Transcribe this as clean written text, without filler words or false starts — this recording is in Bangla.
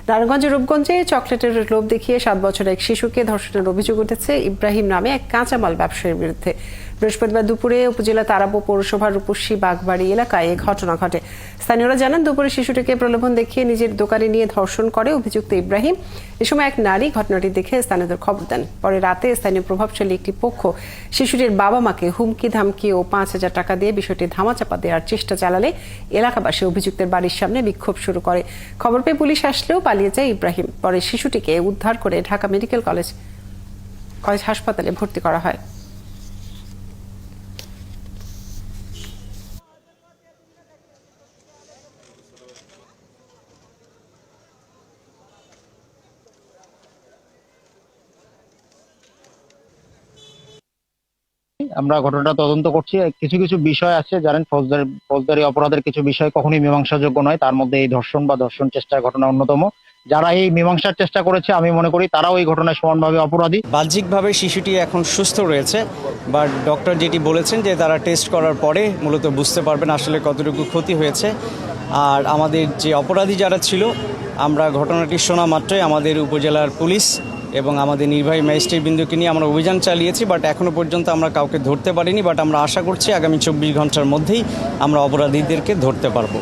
নারায়ণগঞ্জের রূপগঞ্জে চকলেটের লোভ দেখিয়ে 7 বছরের এক শিশুকে ধর্ষণের অভিযোগ উঠেছে ইব্রাহিম নামে এক কাঁচামাল ব্যবসায়ীর বিরুদ্ধে। বৃহস্পতিবার দুপুরে উপজেলা তারাবো পৌরসভার রূপসী বাগবাড়ি এলাকায় এই ঘটনা ঘটে। স্থানীয়রা জানান, দুপুরে শিশুটিকে প্রলোভন দেখিয়ে নিজের দোকানে নিয়ে ধর্ষণ করে অভিযুক্ত ইব্রাহিম। এ সময় এক নারী ঘটনাটি দেখে স্থানীয়দের খবর দেন। পরে রাতে স্থানীয় প্রভাবশালী একটি পক্ষ শিশুটির বাবা মাকে হুমকি ধামকি ও 5,000 টাকা দিয়ে বিষয়টি ধামাচাপা দেওয়ার চেষ্টা চালালে এলাকাবাসী অভিযুক্তের বাড়ির সামনে বিক্ষোভ শুরু করে। খবর পেয়ে পুলিশ আসলেও পালিয়ে যায় ইব্রাহিম। পরে শিশুটিকে উদ্ধার করে ঢাকা মেডিকেল কলেজ হাসপাতালে ভর্তি করা হয়। আমরা ঘটনাটা তদন্ত করছি। কিছু কিছু বিষয় আছে, জানেন, ফৌজদারি অপরাধের কিছু বিষয় কখনোই মীমাংসাযোগ্য নয়। তার মধ্যে এই ধর্ষণ বা ধর্ষণ চেষ্টার ঘটনা অন্যতম। যারা এই মীমাংসার চেষ্টা করেছে, আমি মনে করি তারাও এই ঘটনায় সমানভাবে অপরাধী। বাহ্যিকভাবে শিশুটি এখন সুস্থ রয়েছে, বাট ডক্টর যেটি বলেছেন যে তারা টেস্ট করার পরে মূলত বুঝতে পারবেন আসলে কতটুকু ক্ষতি হয়েছে। আর আমাদের যে অপরাধী যারা ছিল, আমরা ঘটনাটি শোনা মাত্রই আমাদের উপজেলার পুলিশ এবং আমাদের নির্বাহী ম্যাজিস্ট্রেট বিন্দুকে নিয়ে আমরা অভিযান চালিয়েছি, বাট এখনও পর্যন্ত আমরা কাউকে ধরতে পারিনি। বাট আমরা আশা করছি আগামী 24 ঘন্টার মধ্যেই আমরা অপরাধীদেরকে ধরতে পারবো।